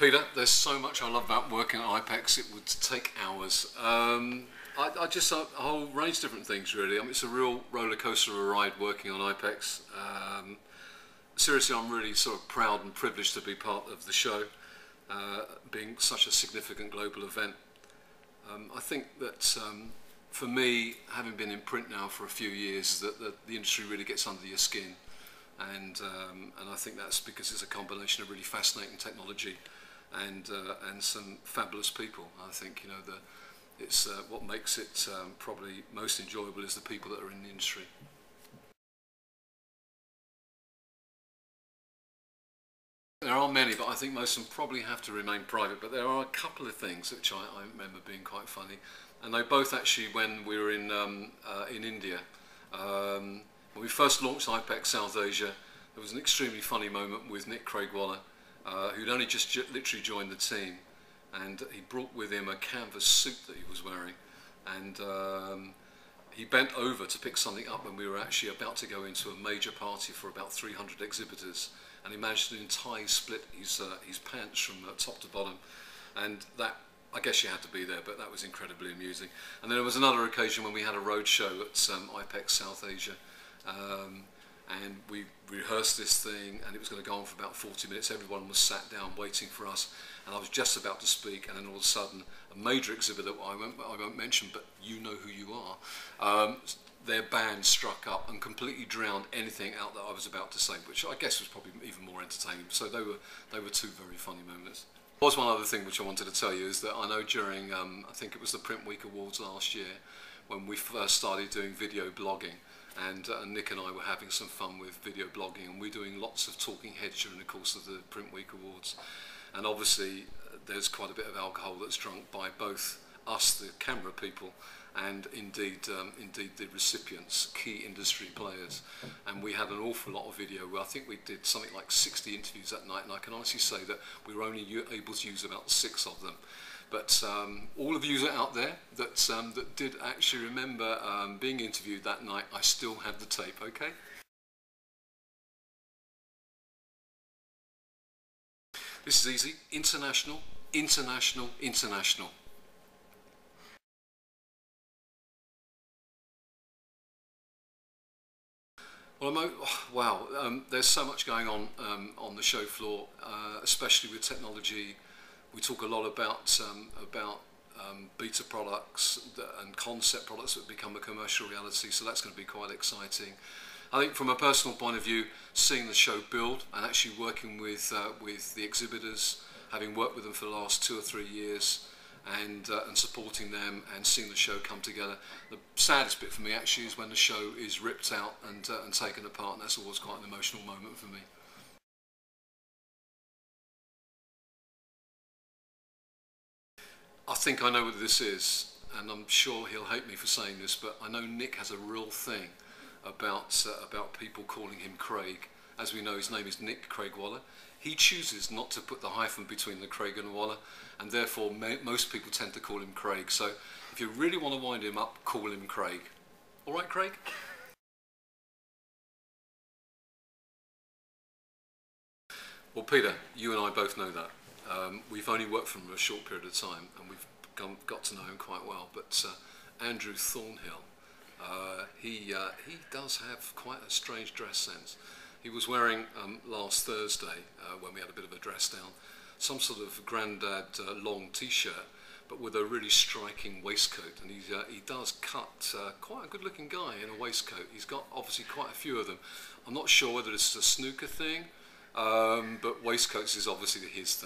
Peter, there's so much I love about working at Ipex, it would take hours. I just a whole range of different things really. I mean, it's a real roller coaster of a ride working on Ipex. Seriously, I'm really sort of proud and privileged to be part of the show, being such a significant global event. I think that for me, having been in print now for a few years, that the industry really gets under your skin, and I think that's because it's a combination of really fascinating technology and some fabulous people. I think it's what makes it probably most enjoyable is the people that are in the industry. There are many, but I think most of them probably have to remain private. But there are a couple of things which I remember being quite funny, and they both actually when we were in India. When we first launched Ipex South Asia, there was an extremely funny moment with Nick Craigwaller, who'd only just literally joined the team, and he brought with him a canvas suit that he was wearing, and he bent over to pick something up when we were actually about to go into a major party for about 300 exhibitors, and he managed to entirely split his pants from top to bottom, and that, I guess you had to be there, but that was incredibly amusing. And then there was another occasion when we had a road show at Ipex South Asia, and we rehearsed this thing, and it was going to go on for about 40 minutes. Everyone was sat down waiting for us, and I was just about to speak, and then all of a sudden a major exhibitor that I won't mention, but you know who you are, their band struck up and completely drowned anything out that I was about to say, which I guess was probably even more entertaining. So they were two very funny moments. There was one other thing which I wanted to tell you, is that I know during I think it was the Print Week Awards last year, when we first started doing video blogging, and Nick and I were having some fun with video blogging, and we're doing lots of talking heads during the course of the Print Week Awards, and obviously there's quite a bit of alcohol that's drunk by both us, the camera people, and indeed the recipients, key industry players. And we had an awful lot of video. I think we did something like 60 interviews that night, and I can honestly say that we were only able to use about 6 of them. But all of you out there that did actually remember being interviewed that night, I still have the tape, okay? This is easy. International, international, international. Well, wow, there's so much going on the show floor, especially with technology. We talk a lot about beta products and concept products that become a commercial reality, so that's going to be quite exciting. I think from a personal point of view, seeing the show build and actually working with the exhibitors, having worked with them for the last 2 or 3 years, and supporting them and seeing the show come together. The saddest bit for me actually is when the show is ripped out and taken apart, and that's always quite an emotional moment for me. I think I know what this is, and I'm sure he'll hate me for saying this, but I know Nick has a real thing about people calling him Craig. As we know, his name is Nick Craigwaller. He chooses not to put the hyphen between the Craig and Waller, and therefore most people tend to call him Craig. So if you really want to wind him up, call him Craig. All right, Craig? Well, Peter, you and I both know that. We've only worked for him for a short period of time, and we've got to know him quite well. But Andrew Thornhill, he does have quite a strange dress sense. He was wearing last Thursday, when we had a bit of a dress down, some sort of grandad long t-shirt, but with a really striking waistcoat. And he does cut quite a good-looking guy in a waistcoat. He's got obviously quite a few of them. I'm not sure whether it's a snooker thing, but waistcoats is obviously his thing.